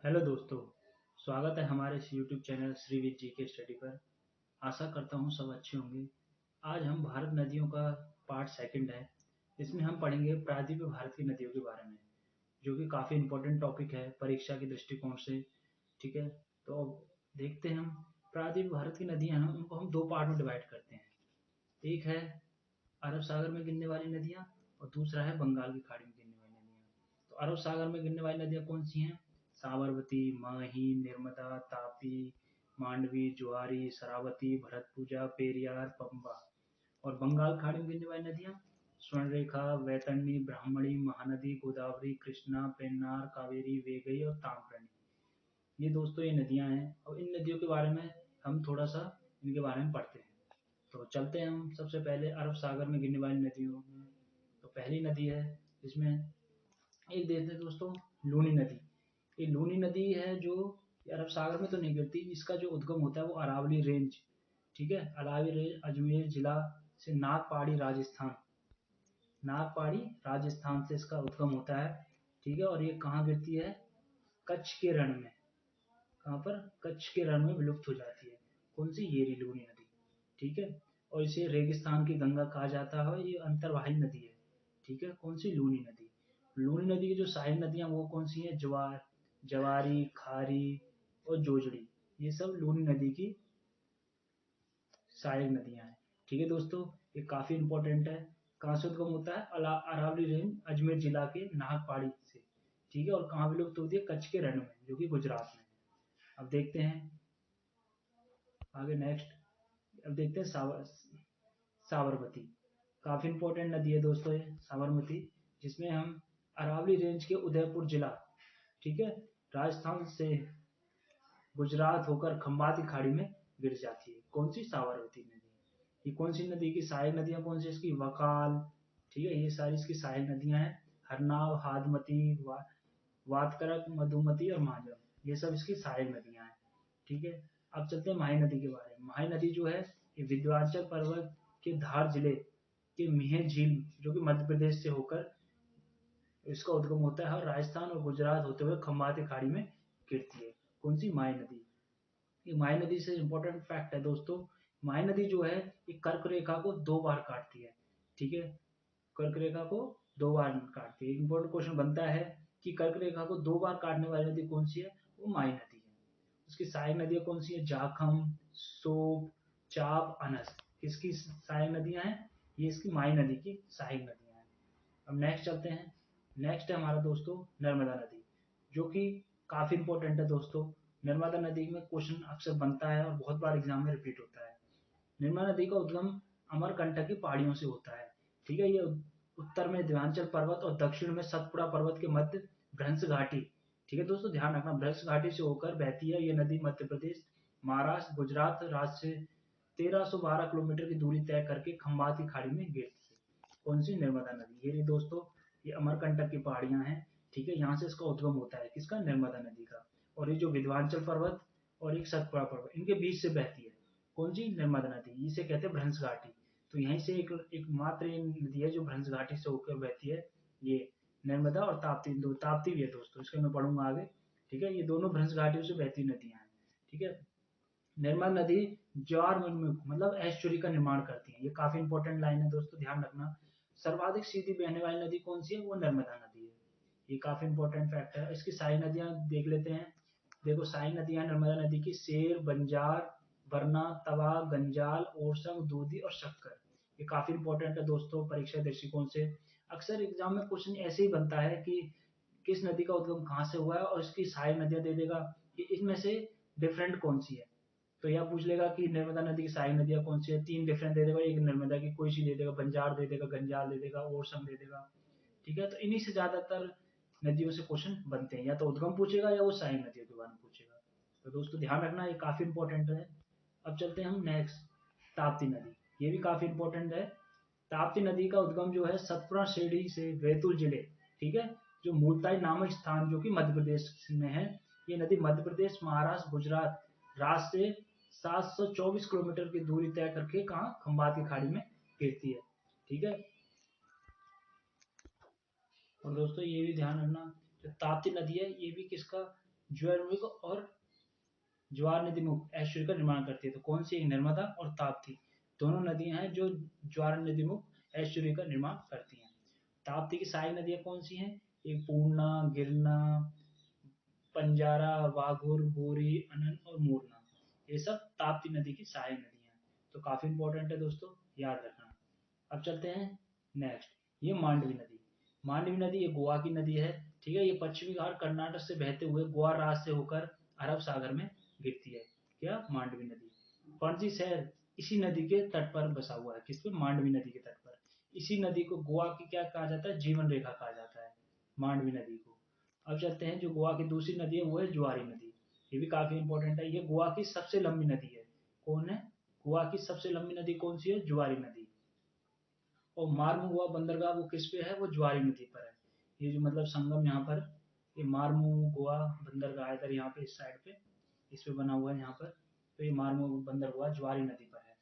Hello दोस्तों, स्वागत है हमारे इस यूट्यूब चैनल श्रीविद जी के स्टडी पर। आशा करता हूँ सब अच्छे होंगे। आज हम भारत नदियों का पार्ट सेकंड है। इसमें हम पढ़ेंगे प्रायद्वीप भारत की नदियों के बारे में, जो कि काफ़ी इम्पोर्टेंट टॉपिक है परीक्षा के दृष्टिकोण से। ठीक है, तो अब देखते हैं हम प्रायद्वीप भारत की नदियाँ हैं उनको हम दो पार्ट में डिवाइड करते हैं। एक है अरब सागर में गिरने वाली नदियाँ और दूसरा है बंगाल की खाड़ी में गिरने वाली नदियाँ। तो अरब सागर में गिरने वाली नदियाँ कौन सी हैं? साबरमती, माही, नर्मदा, तापी, मांडवी, जुआरी, शरावती, भरतपुजा, पेरियार, पंबा। और बंगाल खाड़ी में गिरने वाली नदियाँ स्वर्णरेखा, वैतरणी, ब्राह्मणी, महानदी, गोदावरी, कृष्णा, पेन्नार, कावेरी, वेगई और ताम्रपर्णी। ये दोस्तों ये नदियाँ हैं और इन नदियों के बारे में हम थोड़ा सा इनके बारे में पढ़ते हैं। तो चलते हैं हम सबसे पहले अरब सागर में गिरने वाली नदियों में। तो पहली नदी है इसमें एक देखते हैं दोस्तों, लूनी नदी। ये लूनी नदी है जो अरब सागर में तो नहीं गिरती, इसका जो उद्गम होता है वो अरावली रेंज। ठीक है, अरावली रेंज अजमेर जिला से नागपाड़ी राजस्थान, नागपाड़ी राजस्थान से इसका उद्गम होता है। ठीक है, और ये कहाँ गिरती है? कच्छ के रण में। कहाँ पर? कच्छ के रण में विलुप्त हो जाती है। कौन सी? ये लूनी नदी। ठीक है, और इसे रेगिस्तान की गंगा कहा जाता है। ये अंतर्वाहिनी नदी है। ठीक है, कौन सी? लूनी नदी। लूनी नदी की जो सहायक नदियाँ वो कौन सी हैं? जवारी, खारी और जोजड़ी। ये सब लूनी नदी की सहायक नदियाँ हैं। ठीक है दोस्तों, ये काफ़ी इंपॉर्टेंट है। कहाँ से उद्गम होता है? अरावली रेंज अजमेर जिला के नागपाड़ी से। ठीक है, और कहाँ विलुप्त होती है? कच्छ के रण में, जो कि गुजरात में। अब देखते हैं आगे नेक्स्ट। अब देखते हैं साबरमती। काफ़ी इंपॉर्टेंट नदी है दोस्तों ये साबरमती, जिसमें हम अरावली रेंज के उदयपुर जिला, ठीक है, राजस्थान से गुजरात होकर खंबात की खाड़ी में गिर जाती है। कौन सी? साबरमती नदी। ये कौन सी नदी की सहायक नदियाँ कौन सी? इसकी वकाल। ठीक है, ये सारी इसकी सहायक नदियाँ हैं। हरनाव, हादमती, वातकरक, मधुमती और माजम, ये सब इसकी सहायक नदियाँ हैं। ठीक है, अब चलते हैं माही नदी के बारे में। माही नदी जो है ये विंध्याचल पर्वत के धार जिले के मेह झील, जो कि मध्य प्रदेश से होकर इसका उद्गम होता है और राजस्थान और गुजरात होते हुए खंबात की खाड़ी में गिरती है। कौन सी? माही नदी। ये माही नदी से इम्पोर्टेंट फैक्ट है दोस्तों, माही नदी जो है ये कर्क रेखा को दो बार काटती है। ठीक है, कर्क रेखा को दो बार काटती है। इम्पोर्टेंट क्वेश्चन बनता है कि कर्क रेखा को दो बार काटने वाली नदी कौन सी है? वो माही नदी है। उसकी सहायक नदियाँ कौन सी है? जाखम, सोप, चाप, अनस। किसकी सहायक नदियाँ हैं? ये इसकी माही नदी की सहायक नदियाँ हैं। अब नेक्स्ट चलते हैं। नेक्स्ट है हमारा दोस्तों नर्मदा नदी, जो कि काफ़ी इंपॉर्टेंट है दोस्तों। नर्मदा नदी में क्वेश्चन अक्सर बनता है और बहुत बार एग्जाम में रिपीट होता है। नर्मदा नदी का उद्गम अमरकंटक की पहाड़ियों से होता है। ठीक है, ये उत्तर में देवांचल पर्वत और दक्षिण में सतपुड़ा पर्वत के मध्य भ्रंश घाटी। ठीक है दोस्तों, ध्यान रखना, भ्रंश घाटी से होकर बहती है। ये नदी मध्य प्रदेश, महाराष्ट्र, गुजरात राज्य से 1312 किलोमीटर की दूरी तय करके खंबात की खाड़ी में गिरती है। कौन सी? नर्मदा नदी। ये दोस्तों ये अमरकंटक की पहाड़ियां हैं। ठीक है, यहाँ से इसका उद्गम होता है। किसका? नर्मदा नदी का। और ये जो विंध्याचल पर्वत और एक सतपुड़ा पर्वत, इनके बीच से बहती है। कौन सी? नर्मदा नदी। इसे कहते हैं भ्रंश घाटी। तो यहीं से एक मात्र नदी है जो भ्रंश घाटी से होकर बहती है, ये नर्मदा और ताप्ती। दो ताप्ती भी है दोस्तों, इसका मैं पढ़ूंगा आगे। ठीक है, ये दोनों भ्रंश घाटियों से बहती नदियां हैं। ठीक है, नर्मदा नदी ज्वारमुख मतलब एस्चुरी का निर्माण करती है। ये काफी इंपॉर्टेंट लाइन है दोस्तों, ध्यान रखना। सर्वाधिक सीधी बहने वाली नदी कौन सी है? वो नर्मदा नदी है। ये काफी इंपॉर्टेंट फैक्ट है। इसकी सारी नदियां देख लेते हैं। देखो सारी नदियां नर्मदा नदी की शेर, बंजार, वरना, तवा, गंजाल, ओरसंग, दूधी और शक्कर। ये काफी इंपॉर्टेंट है दोस्तों परीक्षा दृष्टिकोण से। अक्सर एग्जाम में क्वेश्चन ऐसे ही बनता है कि किस नदी का उद्गम कहाँ से हुआ है और इसकी सारी नदियां दे देगा कि इसमें से डिफरेंट कौन सी है। तो यह पूछ लेगा कि नर्मदा नदी की सहायक नदियां कौन सी है, तीन डिफरेंट दे देगा, एक नर्मदा की कोई सी दे देगा, बंजार दे देगा, गंजाल दे देगा, ओरसंग दे देगा। ठीक है, तो इन्हीं से ज्यादातर नदियों से क्वेश्चन बनते हैं, या तो उद्गम पूछेगा या वो सहायक नदियों के बारे में पूछेगा। तो दोस्तों ध्यान रखना, ये काफी इंपॉर्टेंट है। अब चलते हैं हम नेक्स्ट, ताप्ती नदी। ये भी काफी इंपॉर्टेंट है। ताप्ती नदी का उद्गम जो है सतपुड़ा श्रेणी से बैतूल जिले, ठीक है, जो मूलताई नामक स्थान जो कि मध्य प्रदेश में है। ये नदी मध्य प्रदेश, महाराष्ट्र, गुजरात राज्य से 724 किलोमीटर की दूरी तय करके कहाँ? खंबात की खाड़ी में गिरती है। ठीक है, और दोस्तों ये भी ध्यान रखना, जो ताप्ती नदी है ये भी किसका ज्वार नदी को और ज्वार नदी मुख एस्चुरी का निर्माण करती है। तो कौन सी? नर्मदा और ताप्ती दोनों नदियां हैं जो ज्वार नदी मुख एस्चुरी का निर्माण करती हैं। ताप्ती की सहायक नदियां कौन सी हैं? ये पूर्णा, गिरना, पंजारा, वाघुर, बोरी, अनन और मूर्ना, ये सब ताप्ती नदी की सहायक नदियां हैं। तो काफी इंपॉर्टेंट है दोस्तों, याद रखना। अब चलते हैं नेक्स्ट, ये मांडवी नदी। मांडवी नदी ये गोवा की नदी है, ठीक है। ये पश्चिमी घाट कर्नाटक से बहते हुए गोवा राज्य से होकर अरब सागर में गिरती है। क्या? मांडवी नदी। पणजी शहर इसी नदी के तट पर बसा हुआ है। किस पे? मांडवी नदी के तट पर। इसी नदी को गोवा की क्या कहा जाता है? जीवन रेखा कहा जाता है, मांडवी नदी को। अब चलते हैं, जो गोवा की दूसरी नदी है वो है ज्वारी नदी। ये भी काफी इंपॉर्टेंट है, ये गोवा की सबसे लंबी नदी है। कौन है? गोवा की सबसे लंबी नदी कौन सी है? ज्वारी नदी। और मार्मू गोवा बंदरगाह वो किस पे है? वो ज्वारी नदी पर है। ये जो मतलब संगम यहाँ पर, ये मार्मू गोवा बंदरगाह इधर यहाँ पे इस साइड पे, इस पे बना हुआ है यहाँ पर। तो ये मार्मू बंदरगाह ज्वारी नदी पर है।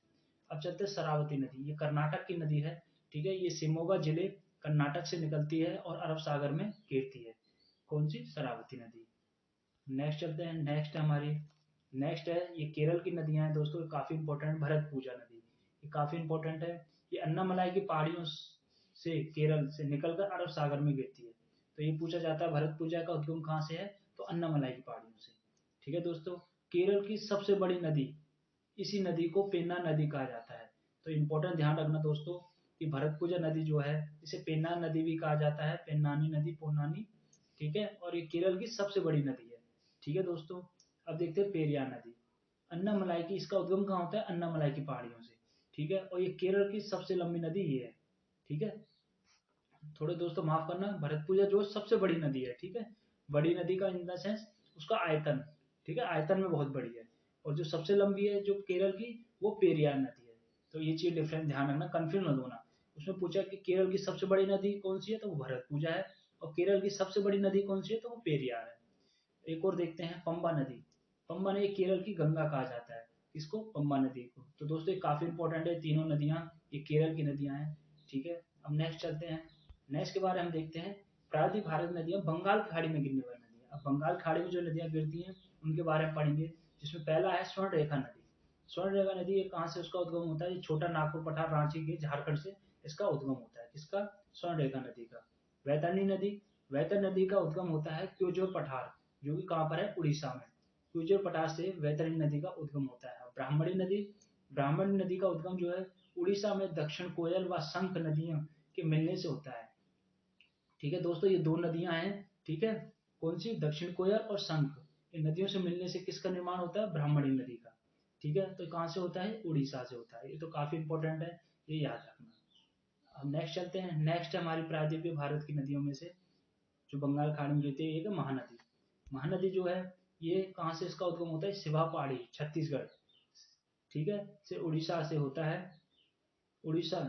अब चलते हैं शरावती नदी। ये कर्नाटक की नदी है, ठीक है। ये शिमोगा जिले कर्नाटक से निकलती है और अरब सागर में गिरती है। कौन सी? शरावती नदी। नेक्स्ट चलते हैं, नेक्स्ट है हमारी, नेक्स्ट है ये केरल की नदियां हैं दोस्तों, काफी इंपॉर्टेंट, भरत पूजा नदी। ये काफी इंपॉर्टेंट है। ये अन्नामलाई की पहाड़ियों से केरल से निकलकर अरब सागर में गिरती है। तो ये पूछा जाता है भरत पूजा का उद्गम कहाँ से है? तो अन्नामलाई की पहाड़ियों से। ठीक है दोस्तों। केरल की सबसे बड़ी नदी, इसी नदी को पेन्ना नदी कहा जाता है। तो इंपॉर्टेंट ध्यान रखना दोस्तों कि भरतपुजा नदी जो है इसे पेन्ना नदी भी कहा जाता है, पेन्नानी नदी, पोन्नानी, ठीक है। और ये केरल की सबसे बड़ी नदी है, ठीक है दोस्तों। अब देखते हैं पेरियार नदी। अन्नामलाई की, इसका उद्गम कहाँ होता है? अन्नामलाई की पहाड़ियों से, ठीक है। और ये केरल की सबसे लंबी नदी ये है, ठीक है। थोड़े दोस्तों माफ करना, भरतपुजा जो सबसे बड़ी नदी है, ठीक है। बड़ी नदी का इन द सेंस उसका आयतन, ठीक है, आयतन में बहुत बड़ी है। और जो सबसे लंबी है जो केरल की, वो पेरियार नदी है। तो ये चीज डिफरेंस ध्यान रखना, कंफ्यूज मत होना। उसमें पूछा कि केरल की सबसे बड़ी नदी कौन सी है, तो वो भरतपुजा है। और केरल की सबसे बड़ी नदी कौन सी है, तो वो पेरियार है। एक और देखते हैं, पंबा नदी। पंबा नदी केरल की गंगा कहा जाता है, इसको पंबा नदी को। तो दोस्तों ये काफी इंपॉर्टेंट है, तीनों नदियां ये केरल की नदियां हैं, ठीक है। अब नेक्स्ट चलते हैं, नेक्स्ट के बारे में हम देखते हैं, प्रायद्वीप भारत नदियां बंगाल की खाड़ी में गिरने वाली नदियां। अब बंगाल की खाड़ी में जो नदियां गिरती हैं उनके बारे में पढ़ेंगे, जिसमें पहला है स्वर्ण रेखा नदी। स्वर्ण रेखा नदी ये कहाँ से उसका उद्गम होता है? ये छोटा नागपुर पठार रांची के झारखंड से इसका उद्गम होता है। किसका? स्वर्ण रेखा नदी का। वैतरणी नदी, वैतरणी नदी का उद्गम होता है क्योजोर पठार, जो कि कहाँ पर है? उड़ीसा में। क्योजोर पठार से वैतरणी नदी का उद्गम होता है। ब्राह्मणी नदी, ब्राह्मणी नदी का उद्गम जो है उड़ीसा में दक्षिण कोयल व शंख नदियों के मिलने से होता है, ठीक है दोस्तों। ये दो नदियां हैं, ठीक है। कौन सी? दक्षिण कोयल और शंख, इन नदियों से मिलने से किसका निर्माण होता है? ब्राह्मणी नदी का, ठीक है। तो कहाँ से होता है? उड़ीसा से होता है। ये तो काफी इंपॉर्टेंट है, ये याद रखना। अब नेक्स्ट चलते हैं, नेक्स्ट है हमारी प्रायद्वीपीय भारत की नदियों में से जो बंगाल खाड़ी में गिरती है, एक है महानदी। महानदी जो है ये कहाँ से इसका उद्गम होता है? शिवा पहाड़ी, छत्तीसगढ़, ठीक है, से उड़ीसा से होता है। उड़ीसा,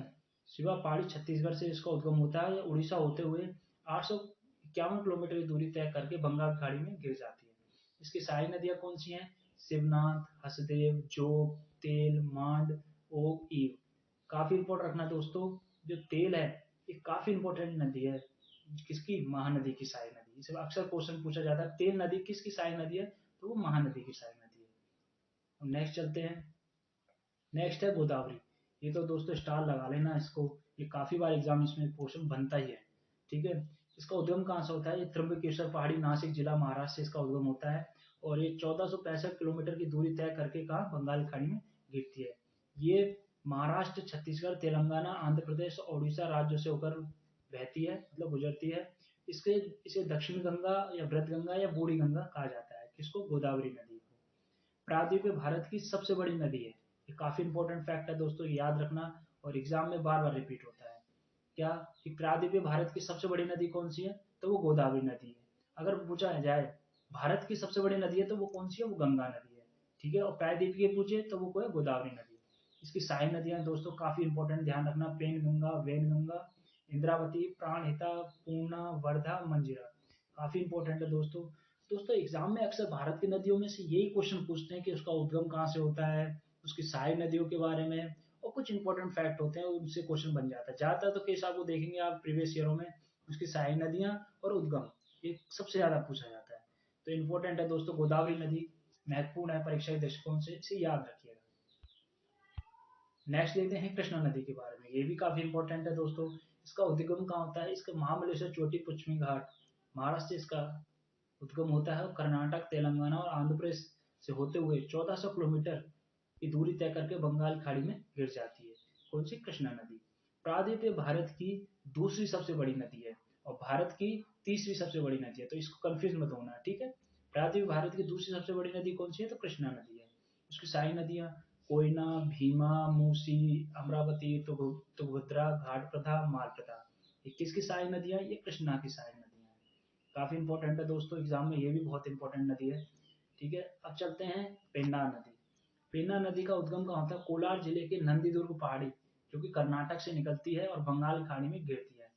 शिवा पहाड़ी छत्तीसगढ़ से इसका उद्गम होता है। या उड़ीसा होते हुए 851 किलोमीटर की दूरी तय करके बंगाल खाड़ी में गिर जाती है। इसकी सारी नदियां कौन सी हैं? शिवनाथ, हसदेव, जोग, तेल, मांड, ओग, ईव। काफी इंपॉर्टेंट रखना दोस्तों, जो तेल है ये काफी इंपॉर्टेंट नदी है। किसकी? महानदी की सहायक नदी। इसे अक्सर क्वेश्चन पूछा जाता है, तेल नदी किसकी सहायक नदी है? तो वो महानदी की सहायक नदी है। अब नेक्स्ट चलते हैं, नेक्स्ट है गोदावरी। ये तो दोस्तों स्टार लगा लेना इसको, ये काफी बार एग्जाम इसमें क्वेश्चन बनता ही है, ठीक है। इसका उद्गम कहाँ से होता है? ये त्र्यंबकेश्वर पहाड़ी, नासिक जिला, महाराष्ट्र से इसका उद्गम होता है। और ये 1465 किलोमीटर की दूरी तय करके कहाँ? बंगाल की खाड़ी में गिरती है। ये महाराष्ट्र, छत्तीसगढ़, तेलंगाना, आंध्र प्रदेश और उड़ीसा राज्यों से होकर बहती है, मतलब गुजरती है। इसके इसे दक्षिण गंगा या वृद्ध गंगा या बूढ़ी गंगा कहा जाता है। किसको? गोदावरी नदी को। प्रायद्वीप भारत की सबसे बड़ी नदी है। ये काफी इंपॉर्टेंट फैक्ट है दोस्तों, ये याद रखना, और एग्जाम में बार बार रिपीट होता है। क्या? कि प्रायद्वीप भारत की सबसे बड़ी नदी कौन सी है? तो वो गोदावरी नदी है। अगर पूछा जाए भारत की सबसे बड़ी नदी है तो वो कौन सी है? वो गंगा नदी है, ठीक है। और प्रायद्वीप की पूछे तो वो कोई गोदावरी नदी। इसकी सारी नदियां दोस्तों काफी इंपॉर्टेंट, ध्यान रखना, पेन गंगा, वेन गंगा, इंद्रावती, प्राणहिता, पूर्णा, वर्धा, मंजीरा। काफी इंपॉर्टेंट है दोस्तों। दोस्तों एग्जाम में अक्सर भारत की नदियों में से यही क्वेश्चन पूछते हैं कि उसका उद्गम कहाँ से होता है, उसकी सहायक नदियों के बारे में, और कुछ इंपॉर्टेंट फैक्ट होते हैं उनसे क्वेश्चन बन जाता है। ज्यादातर तो केस आपको देखेंगे आप प्रीवियस ईयरों में उसकी सहायक नदियां और उद्गम, ये सबसे ज्यादा पूछा जाता है। तो इम्पोर्टेंट है दोस्तों, गोदावरी नदी महत्वपूर्ण है परीक्षा के दृष्टिकोण से, इसे याद रखिएगा। नेक्स्ट देखते हैं कृष्णा नदी के बारे में, ये भी काफी इंपॉर्टेंट है दोस्तों। इसका उद्गम कहाँ होता है? इसका महाबलेश्वर चोटी पश्चिमी घाट महाराष्ट्र से इसका उद्गम होता है और कर्नाटक, तेलंगाना और आंध्र प्रदेश से होते हुए 1400 किलोमीटर की दूरी तय करके बंगाल खाड़ी में गिर जाती है। कौन सी? कृष्णा नदी। प्रायद्वीपीय भारत की दूसरी सबसे बड़ी नदी है और भारत की तीसरी सबसे बड़ी नदी है, तो इसको कंफ्यूज मत होना, ठीक है। प्रायद्वीपीय भारत की दूसरी सबसे बड़ी नदी कौन सी है? तो कृष्णा नदी है। उसकी सारी नदियां कोयना, भीमा, मूसी, अमरावती, तुंगभद्रा, घाटप्रधा, मालप्रधा, ये किसकी सारी नदियां? ये कृष्णा की सारी नदियां हैं। काफी इंपॉर्टेंट है दोस्तों, एग्जाम में ये भी बहुत इंपॉर्टेंट नदी है, ठीक है। अब चलते हैं पेन्नार नदी। पेन्नार नदी का उद्गम कहाँ होता है? कोलार जिले के नंदीदुर्ग पहाड़ी, जो कि कर्नाटक से निकलती है और बंगाल की खाड़ी में गिरती है।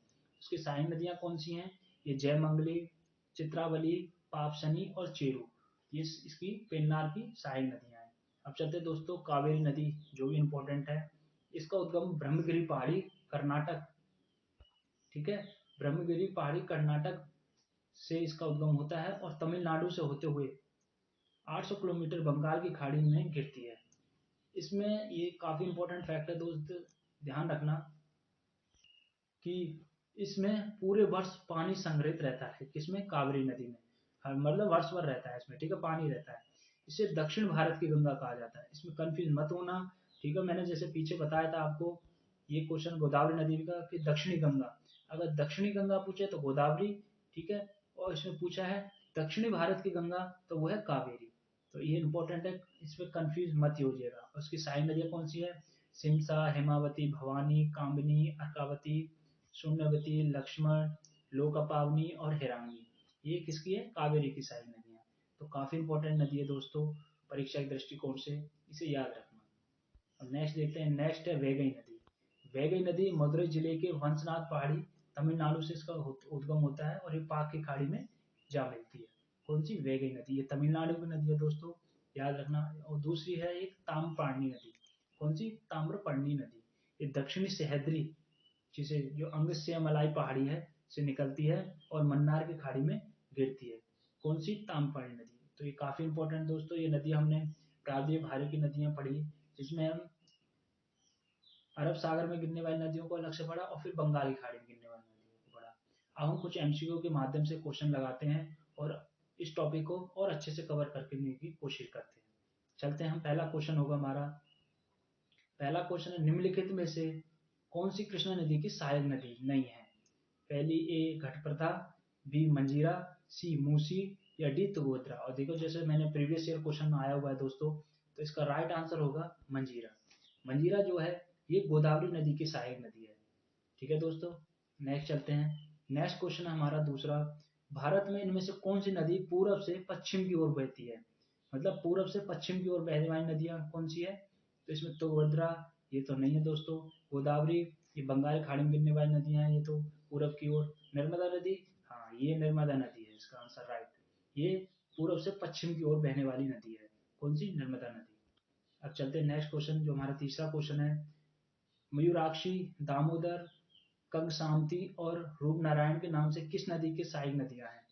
उसकी सारी नदियां कौन सी हैं? ये जयमंगली, चित्रावली, पापसनी और चेरू, ये इसकी पेन्नार की सारी नदियां हैं। अब चलते हैं दोस्तों कावेरी नदी, जो भी इंपॉर्टेंट है। इसका उद्गम ब्रह्मगिरी पहाड़ी, कर्नाटक, ठीक है। ब्रह्मगिरी पहाड़ी कर्नाटक से इसका उद्गम होता है और तमिलनाडु से होते हुए 800 किलोमीटर बंगाल की खाड़ी में गिरती है। इसमें ये काफी इंपॉर्टेंट फैक्ट है दोस्त, ध्यान रखना कि इसमें पूरे वर्ष पानी संग्रहित रहता है। किसमें? कावेरी नदी में। मतलब वर्ष भर रहता है इसमें, ठीक है, पानी रहता है। इसे दक्षिण भारत की गंगा कहा जाता है, इसमें कंफ्यूज मत होना, ठीक है। मैंने जैसे पीछे बताया था आपको, ये क्वेश्चन गोदावरी नदी का कि दक्षिणी गंगा, अगर दक्षिणी गंगा पूछे तो गोदावरी, ठीक है, और इसमें पूछा है दक्षिणी भारत की गंगा तो वो है कावेरी। तो ये इंपॉर्टेंट है, इसमें कंफ्यूज मत होइएगा। उसकी सारी नदियाँ कौन सी है? सिमसा, हेमावती, भवानी, कामनी, अर्कावती, शून्यवती, लक्ष्मण, लोकपावनी और हेरांगी, ये किसकी है? कावेरी की सारी नदियाँ। तो काफी इंपॉर्टेंट नदी है दोस्तों परीक्षा के दृष्टिकोण से, इसे याद रखना। अब नेक्स्ट देखते हैं, नेक्स्ट है वैगई नदी। वैगई नदी मदुरई जिले के वंशनाथ पहाड़ी, तमिलनाडु से इसका उद्गम होता है और ये पाक की खाड़ी में जा मिलती है। कौन सी? वैगई नदी। ये तमिलनाडु की नदी है दोस्तों, याद रखना। और दूसरी है एक ताम्रपर्णी नदी। कौन सी? ताम्रपर्णी नदी। ये दक्षिणी सह्याद्री, जिसे जो अंगस्यमलाई पहाड़ी है, से निकलती है और मन्नार की खाड़ी में गिरती है। कौन सी? ताम्रपर्णी नदी। तो ये काफी इंपॉर्टेंट दोस्तों, ये नदी हमने प्रायद्वीपीय भारत की नदियां पढ़ी, जिसमें हम अरब सागर में गिरने वाली नदियों को अलग से पढ़ा और फिर बंगाल की खाड़ी में गिरने वाली नदियों को पढ़ा। अब हम कुछ एमसीक्यू के माध्यम से क्वेश्चन लगाते हैं और इस टॉपिक को और अच्छे से कवर करने की कोशिश करते हैं। चलते हैं हम, पहला क्वेश्चन होगा हमारा। पहला क्वेश्चन है, निम्नलिखित में से कौन सी कृष्णा नदी की सहायक नदी नहीं है? पहली ए घटप्रथा, बी मंजीरा, सी मूसी या डी तुंगभद्रा। और देखो जैसे मैंने प्रीवियस ईयर क्वेश्चन में आया हुआ है दोस्तों, तो इसका राइट आंसर होगा मंजीरा। मंजीरा जो है ये गोदावरी नदी की सहायक नदी है, ठीक है दोस्तों। नेक्स्ट चलते हैं, नेक्स्ट क्वेश्चन है हमारा दूसरा। भारत में इनमें से कौन सी नदी पूरब से पश्चिम की ओर बहती है? मतलब पूरब से पश्चिम की ओर बहने वाली नदियां कौन सी है? तो इसमें तुंगभद्रा ये तो नहीं है दोस्तों, गोदावरी ये बंगाल खाड़ी में गिरने वाली नदियां हैं, ये तो पूरब की ओर। नर्मदा नदी, हाँ ये नर्मदा नदी है, इसका आंसर राइट। ये पूरब से पश्चिम की ओर बहने वाली नदी है। कौन सी? नर्मदा नदी। अब चलते हैं नेक्स्ट क्वेश्चन, जो हमारा तीसरा क्वेश्चन है। मयूराक्षी, दामोदर, कंगसामती और रूपनारायण के नाम से किस नदी की सहायक नदियां हैं?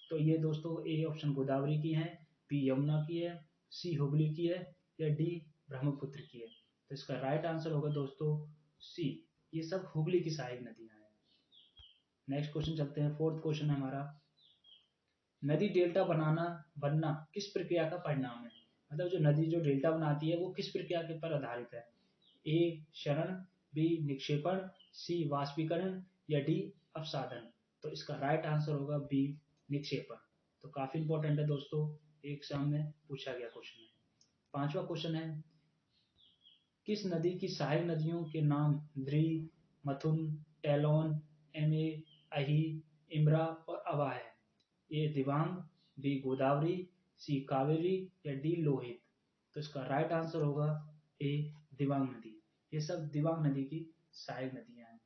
तो ये दोस्तों ए ऑप्शन गोदावरी की है, बी यमुना की है, सी हुगली की है या डी ब्रह्मपुत्र की है। तो इसका राइट आंसर होगा दोस्तों सी, ये सब हुगली की सहायक नदियां हैं। नेक्स्ट क्वेश्चन चलते हैं, फोर्थ क्वेश्चन है हमारा। नदी डेल्टा बनना किस प्रक्रिया का परिणाम है? मतलब जो नदी जो डेल्टा बनाती है वो किस प्रक्रिया के पर आधारित है? ए क्षरण, बी निक्षेपण, सी वाष्पीकरण या डी अपसाधन। तो इसका राइट आंसर होगा बी निक्षेपण। तो काफी इंपॉर्टेंट है दोस्तों, एग्जाम में पूछा गया क्वेश्चन है। पांचवा क्वेश्चन है, किस नदी की सहायक नदियों के नाम द्री, मथुन, टैलोन, एमे, अही, इमरा और अवा है? ए दिबांग, बी गोदावरी, सी कावेरी या डी लोहित। तो इसका राइट आंसर होगा ए दिबांग नदी। ये सब दिबांग नदी की सहायक नदियां हैं।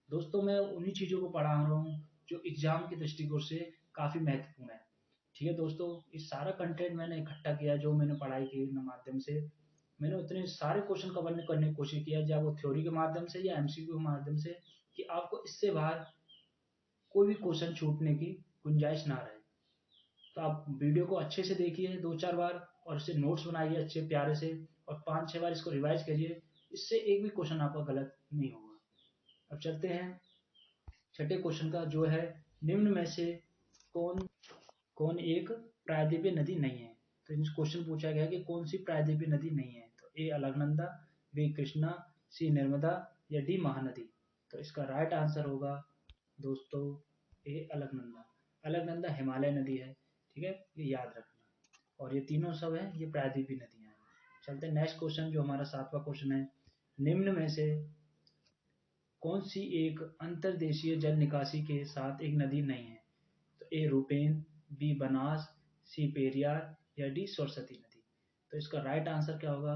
दोस्तों मैं उन्हीं चीजों को पढ़ा रहा हूँ जो एग्जाम के दृष्टिकोण से काफी महत्वपूर्ण है, ठीक है दोस्तों। इस सारा कंटेंट मैंने इकट्ठा किया, जो मैंने पढ़ाई की माध्यम से मैंने उतने सारे क्वेश्चन कवर करने की कोशिश किया, चाहे वो थ्योरी के माध्यम से या एमसीक्यू के माध्यम से, कि आपको इससे बाहर कोई भी क्वेश्चन छूटने की गुंजाइश ना रहे। तो आप वीडियो को अच्छे से देखिए 2-4 बार और इससे नोट्स बनाइए अच्छे प्यारे से और 5-6 बार इसको रिवाइज करिए। इससे एक भी क्वेश्चन आपका गलत नहीं होगा। अब चलते हैं छठे क्वेश्चन का, जो है निम्न में से कौन कौन एक प्रायद्वीपीय नदी नहीं है। तो इस क्वेश्चन पूछा गया कि कौन सी प्रायद्वीपीय नदी नहीं है। तो ए अलकनंदा, बी कृष्णा, सी नर्मदा या डी महानदी। तो इसका राइट आंसर होगा दोस्तों ए अलकनंदा। अलकनंदा हिमालय नदी है, ठीक है, ये याद रखना। और ये तीनों सब है, ये प्रायद्वीपीय नदियां हैं। चलते हैं नेक्स्ट क्वेश्चन, जो हमारा 7वां क्वेश्चन है। निम्न में से कौन सी एक अंतर्देशीय जल निकासी के साथ एक नदी नहीं है। तो ए रूपेन, बी बनास, सी पेरियार या डी सरस्वती नदी। तो इसका राइट आंसर क्या होगा।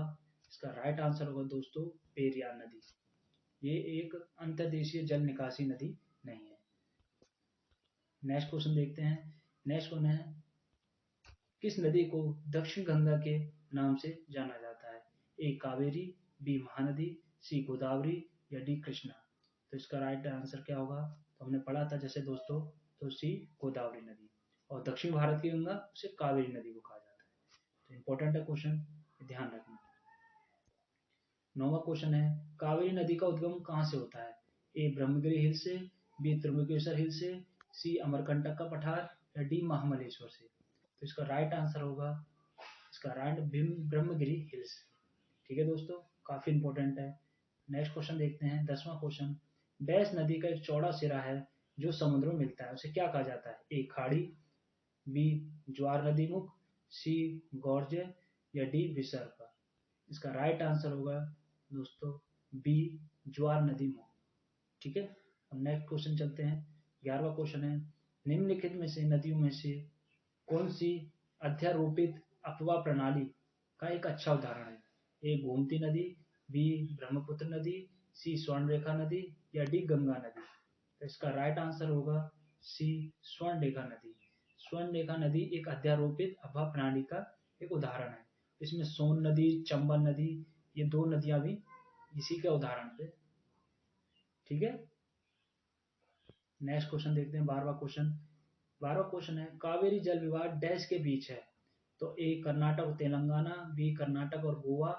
इसका राइट आंसर होगा दोस्तों पेरियार नदी। ये एक अंतर्देशीय जल निकासी नदी नहीं है। नेक्स्ट क्वेश्चन देखते हैं। नेक्स्ट क्वेश्चन है, किस नदी को दक्षिण गंगा के नाम से जाना जाता है। ए कावेरी, बी महानदी, सी गोदावरी या डी कृष्णा। तो इसका राइट आंसर क्या होगा। तो हमने पढ़ा था जैसे दोस्तों, तो सी गोदावरी नदी। और दक्षिण भारत की गंगा उसे कावेरी नदी को कहा जाता है। तो इंपॉर्टेंट है क्वेश्चन, ध्यान रखना। 9वां क्वेश्चन है, कावेरी नदी का उद्गम कहाँ से होता है। ए ब्रह्मगिरी हिल से, बी त्र्यंबकेश्वर हिल से, सी अमरकंटक का पठार या डी महामलेश्वर से। तो इसका राइट आंसर होगा, इसका राइट ब्रह्मगिरी हिल्स। ठीक है दोस्तों, काफी इंपॉर्टेंट है। नेक्स्ट क्वेश्चन देखते हैं 10वां क्वेश्चन। डैश नदी का एक चौड़ा सिरा है जो समुद्र में मिलता है, उसे क्या कहा जाता है। ए खाड़ी, बी ज्वार नदी मुख, सी गौर्ज या डी विसर्ग। इसका राइट आंसर होगा दोस्तों बी ज्वार नदी मुख। ठीक है, अब नेक्स्ट क्वेश्चन चलते हैं। 11वां क्वेश्चन है, निम्नलिखित में से नदियों में से कौन सी अध्यारोपित अपवाह प्रणाली का एक अच्छा उदाहरण है। ए गोमती नदी, बी ब्रह्मपुत्र नदी, सी स्वर्णरेखा नदी या डी गंगा नदी। तो इसका राइट आंसर होगा सी स्वर्णरेखा नदी। स्वर्णरेखा नदी एक अध्यारोपित अपवाह प्रणाली का एक उदाहरण है। इसमें सोन नदी, चंबल नदी, ये दो नदियां भी इसी के उदाहरण पे। ठीक है, नेक्स्ट क्वेश्चन देखते हैं 12वां क्वेश्चन। 12वां क्वेश्चन है, कावेरी जल विवाद डैश के बीच है। तो ए कर्नाटक और तेलंगाना, बी कर्नाटक और गोवा,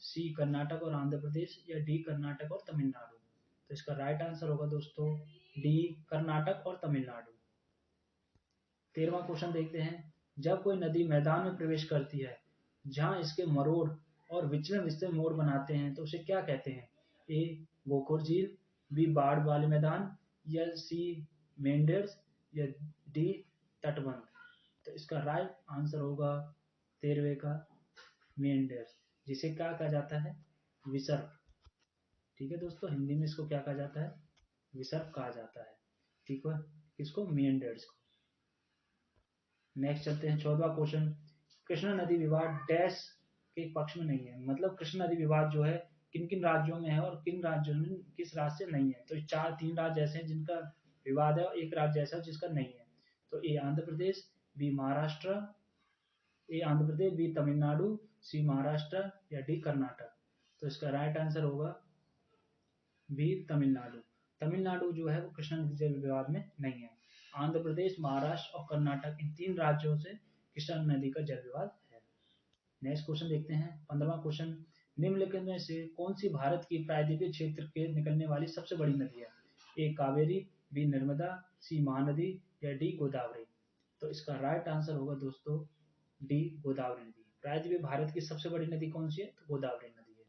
सी कर्नाटक और आंध्र प्रदेश या डी कर्नाटक और तमिलनाडु। तो इसका राइट आंसर होगा दोस्तों डी कर्नाटक और तमिलनाडु। 13वां क्वेश्चन देखते हैं, जब कोई नदी मैदान में प्रवेश करती है जहां इसके मरोड़ और विचलन विचलन मोड़ बनाते हैं तो उसे क्या कहते हैं। ए गोखोर झील, बी बाढ़ वाले मैदान या सी मेंढर्स या डी तटबंध। तो इसका राइट आंसर होगा 13वें का मेंढर्स, जिसे क्या कहा जाता है विसर्ग। ठीक है दोस्तों, हिंदी में इसको क्या कहा जाता है, विसर्ग कहा जाता है। ठीक है, किसको, मेंढर्स को। नेक्स्ट चलते हैं 14वां क्वेश्चन। कृष्णा नदी विवाद डैश के पक्ष में नहीं है। मतलब कृष्णा नदी विवाद जो है किन किन राज्यों में है और किन राज्यों में किस राज्य से नहीं है। तो तीन राज्य ऐसे हैं जिनका विवाद है और एक राज्य ऐसा जिसका नहीं है। तो ए आंध्र प्रदेश, बी महाराष्ट्र, ए आंध्र प्रदेश, बी तमिलनाडु, सी महाराष्ट्र या डी कर्नाटक। तो इसका राइट आंसर होगा बी तमिलनाडु। तमिलनाडु जो है वो कृष्णा नदी जल विवाद में नहीं है। आंध्र प्रदेश, महाराष्ट्र और कर्नाटक, इन तीन राज्यों से कृष्णा नदी का जल विवाद है। नेक्स्ट क्वेश्चन देखते हैं 15वां क्वेश्चन। निम्नलिखित में से कौन सी भारत की प्रायद्वीपीय क्षेत्र के निकलने वाली सबसे बड़ी नदी है। ए कावेरी, बी नर्मदा, सी महानदी या डी गोदावरी। तो इसका राइट आंसर होगा दोस्तों डी गोदावरी नदी। प्रायद्वीपीय भारत की सबसे बड़ी नदी कौन सी है, तो गोदावरी नदी है।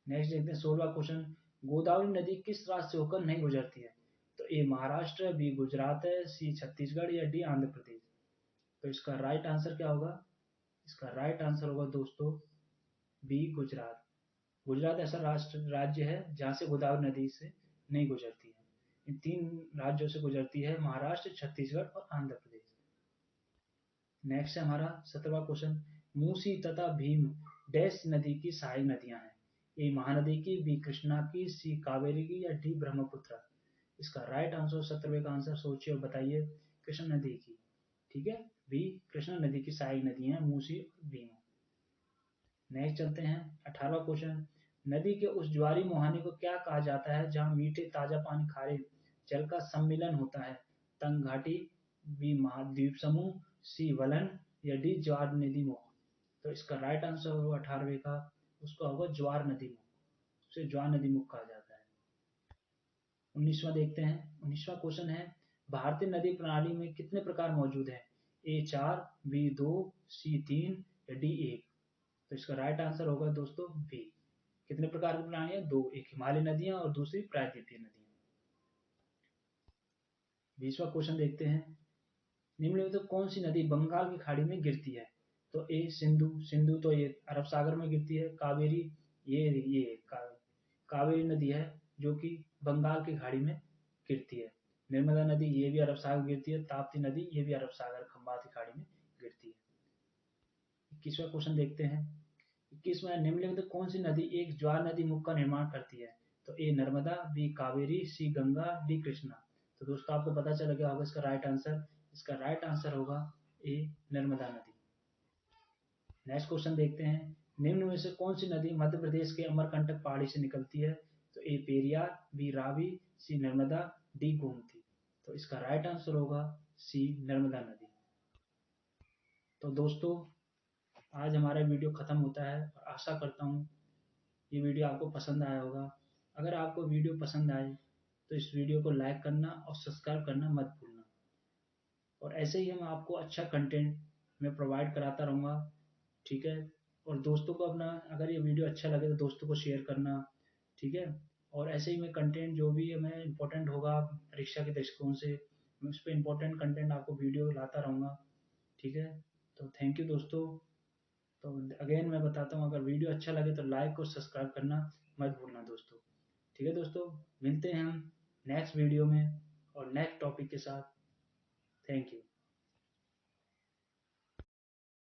नेक्स्ट देखते हैं 16वां क्वेश्चन। गोदावरी नदी किस राज्य से होकर नहीं गुजरती है। तो ए महाराष्ट्र, बी गुजरात है, सी छत्तीसगढ़ या डी आंध्र प्रदेश। तो इसका राइट आंसर क्या होगा। इसका राइट आंसर होगा दोस्तों बी गुजरात। गुजरात ऐसा राज्य है जहां से गोदावरी नदी से नहीं गुजरती है। इन तीन राज्यों से गुजरती है, महाराष्ट्र, छत्तीसगढ़ और आंध्र प्रदेश। नेक्स्ट है हमारा 17वां क्वेश्चन। मूसी तथा भीम डैश नदी की सहायक नदियां हैं। ए महानदी की, बी कृष्णा की, सी कावेरी की या डी ब्रह्मपुत्र। इसका राइट आंसर 17वें का आंसर सोचिए और बताइए। कृष्णा नदी की। ठीक है, बी कृष्णा नदी की सहायक नदी है मूसी और भीम। नेक्स्ट चलते हैं 18वां क्वेश्चन। नदी के उस ज्वारी मुहाने को क्या कहा जाता है जहां मीठे ताजा पानी खारे जल का सम्मिलन होता है। तंग घाटी, बी महाद्वीप समूह, सी वलन या डी ज्वार नदी मुख। तो इसका राइट आंसर होगा 18वें का, उसका होगा ज्वार नदी मुख, उसे ज्वार नदी मुख कहा जाता है। 19वां देखते हैं। 19वां क्वेश्चन है, भारतीय नदी प्रणाली में कितने प्रकार मौजूद हैं? ए 4, बी 2, सी 3 या डी 1। तो इसका राइट आंसर होगा दोस्तों बी। कितने प्रकार की प्रणाली है? दो, एक हिमालय नदियां और दूसरी प्रायद्वीपीय नदियां। 20वां क्वेश्चन देखते हैं। निम्नलिखित में कौन सी नदी बंगाल की खाड़ी में गिरती है? तो ए सिंधु, सिंधु तो ये अरब सागर में गिरती है। कावेरी, ये कावेरी नदी है जो कि बंगाल की खाड़ी में गिरती है। नर्मदा नदी ये भी अरब सागर में गिरती है। ताप्ती नदी ये भी अरब सागर खंबात की खाड़ी में गिरती है। 21वां क्वेश्चन देखते हैं। 21वां, निम्नलिखित कौन सी नदी एक ज्वार नदी मुख का निर्माण करती है? तो ए नर्मदा, बी कावेरी, सी गंगा, डी कृष्णा। तो दोस्तों आपको पता चल गया होगा इसका राइट आंसर। इसका राइट आंसर होगा ए नर्मदा नदी। नेक्स्ट क्वेश्चन देखते हैं। निम्न में से कौन सी नदी मध्य प्रदेश के अमरकंटक पहाड़ी से निकलती है? तो ए पेरियार, बी रावी, सी नर्मदा, डी गोमती। तो इसका राइट आंसर होगा सी नर्मदा नदी। तो दोस्तों आज हमारा वीडियो खत्म होता है और आशा करता हूँ ये वीडियो आपको पसंद आया होगा। अगर आपको वीडियो पसंद आए तो इस वीडियो को लाइक करना और सब्सक्राइब करना मत भूलना। और ऐसे ही हम आपको अच्छा कंटेंट मैं प्रोवाइड कराता रहूँगा, ठीक है। और दोस्तों को अपना, अगर ये वीडियो अच्छा लगे तो दोस्तों को शेयर करना, ठीक है। और ऐसे ही मैं कंटेंट जो भी हमें इम्पोर्टेंट होगा परीक्षा के दृष्टिकोण से, मैं उस पर इम्पोर्टेंट कंटेंट आपको वीडियो लाता रहूँगा, ठीक है। तो थैंक यू दोस्तों। तो अगेन मैं बताता हूँ, अगर वीडियो अच्छा लगे तो लाइक और सब्सक्राइब करना मत भूलना दोस्तों, ठीक है। दोस्तों मिलते हैं हम नेक्स्ट वीडियो में और नेक्स्ट टॉपिक के साथ। Thank you.